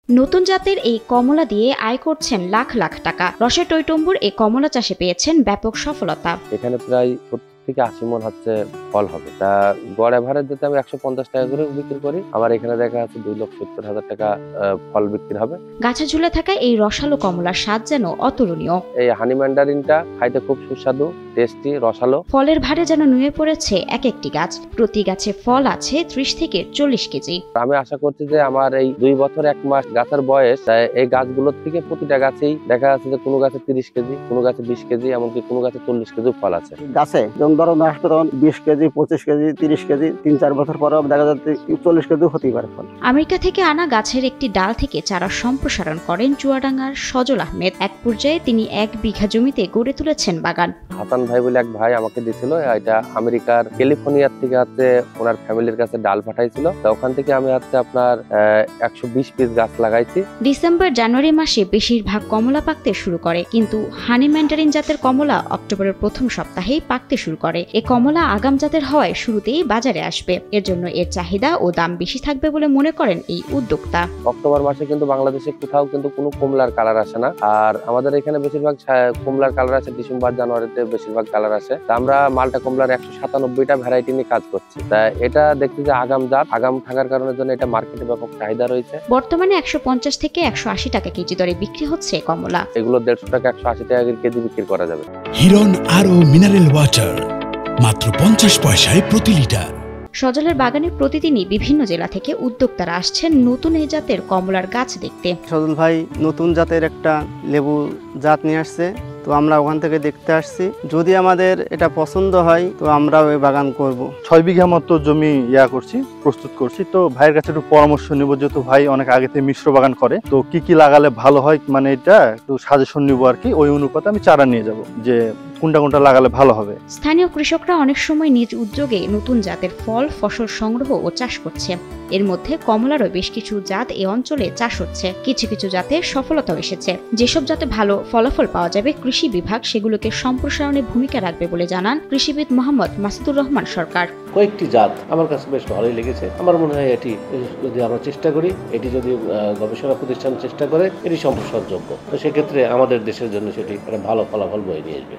নতুন জাতের এই কমলা দিয়ে আয় করছেন লাখ লাখ টাকা। রসে টইটম্বুর এই কমলা চাষে পেয়েছেন ব্যাপক সফলতা। এখানে প্রায় 70 থেকে 80 মণ হচ্ছে ফল হবে। তা গড় এভারেজ যদি আমি 150 টাকা করে বিক্রি করি, আমার এখানে দেখা যাচ্ছে 2,70,000 টাকা ফল বিক্রি হবে। গাছে ঝুলে থাকা এই রসালো কমলার স্বাদ যেন অতুলনীয়। এই হানি ম্যান্ডারিনটা খাইতে খুব সুস্বাদু, টেস্টি, রসালো। ফলের ভারে যেন নুয়ে পড়েছে এক একটি গাছ। প্রতি গাছে ফল আছে 30 থেকে 40 কেজি। আমি আশা করছি যে আমার এই 2 বছর 1 মাস গাছের বয়স, এই গাছগুলোর থেকে প্রতিটা গাছেই দেখা যাচ্ছে যে কোনো গাছে 30 কেজি, কোনো গাছে 20 কেজি, এমনকি কোনো গাছে 40 কেজি ফল আছে। গাছে যেমন ধরো আসবে তখন 20 কেজি, 25 কেজি, 30 কেজি, 3-4 বছর পরে দেখা যাচ্ছে 40 কেজি হতেই পারে ফল। আমেরিকা থেকে আনা গাছের একটি ডাল থেকে চারা সম্প্রসারণ করেন চুয়াডাঙ্গার সজল আহমেদ। এক পর্যায়ে তিনি 1 বিঘা জমিতে গড়ে তুলেছেন বাগান। হাসান ভাই বলে এক ভাই আমাকে দিয়েছিল, এটা আমেরিকার ক্যালিফোর্নিয়ার থেকে হচ্ছে ওনার ফ্যামিলির কাছে ডাল পাঠাইছিল। তো ওখান থেকে আমি হচ্ছে আপনার 120 পিস গাছ লাগাইছি। ডিসেম্বর জানুয়ারি মাসে বেশিরভাগ কমলা পাকতে শুরু করে, কিন্তু হানি ম্যান্ডারিন জাতের কমলা অক্টোবরের প্রথম সপ্তাহেই পাকতে শুরু করে। এই কমলা আগাম জাতের হওয়ায় শুরুতেই বাজারে আসবে। এর জন্য এর চাহিদা ও দাম বেশি থাকবে বলে মনে করেন এই উদ্যোক্তা। অক্টোবর মাসে কিন্তু বাংলাদেশে কোথাও কিন্তু কোনো কমলার কালার আসে না, আর আমাদের এখানে বেশিরভাগ কমলার কালার আসে ডিসেম্বর জানুয়ারিতে, বেশিরভাগ কালার আসে। আমরা মালটা কমলার 197টা ভ্যারাইটি নিয়ে কাজ করছি। তা এটা দেখছি যে আগাম জাত, আগাম থাকার কারণে জন্য এটা মার্কেটে ব্যাপক চাহিদা রয়েছে। বর্তমানে 150 থেকে 180 টাকা কেজি দরে বিক্রি হচ্ছে কমলা। এগুলো 150 টাকা 180 টাকা কেজি বিক্রি করা যাবে। হিরন আরো মিনারেল ওয়াটার মাত্র 50 পয়সায় প্রতি লিটার। সজলের বাগানে প্রতিদিনই বিভিন্ন জেলা থেকে উদ্যোক্তারা আসছেন নতুন এই জাতের কমলার গাছ দেখতে। সজল ভাই নতুন জাতের একটা লেবু জাত নিয়ে আসছে, তো আমরা ওখান থেকে দেখতে আসছি। যদি আমাদের এটা পছন্দ হয় তো আমরা ওই বাগান করব। 6 বিঘা মতো জমি প্রস্তুত করছি। তো ভাইয়ের কাছে একটু পরামর্শ নিব, যেহেতু ভাই অনেক আগে থেকে মিশ্র বাগান করে। তো কি লাগালে ভালো হয়, মানে এটা একটু সাজেশন নিব আর কি। ওই অনুপাতে আমি চারা নিয়ে যাব যে কোনটা লাগালে ভালো হবে। স্থানীয় কৃষকরা অনেক সময় নিজ উদ্যোগে নতুন জাতের ফসল সংগ্রহ ও চাষ করছে। এর মধ্যে কমলারও বেশ কিছু জাত এই অঞ্চলে চাষ হচ্ছে। কিছু কিছু জাতে সফলতাও এসেছে। যেসব জাতে ভালো ফলাফল পাওয়া যাবে, কৃষি বিভাগ সেগুলোকে সম্প্রসারণে ভূমিকা রাখবে বলে জানান কৃষিবিদ মোহাম্মদ মাসুদুর রহমান সরকার। কয়েকটি জাত আমার কাছে বেশ ভালোই লেগেছে। আমার মনে হয় এটি যদি আমরা চেষ্টা করি, এটি যদি গবেষণা প্রতিষ্ঠান চেষ্টা করে, এটি সম্প্রসারণযোগ্য। তো সেক্ষেত্রে আমাদের দেশের জন্য সেটি একটা ভালো ফলাফল বয়ে নিয়ে আসবে।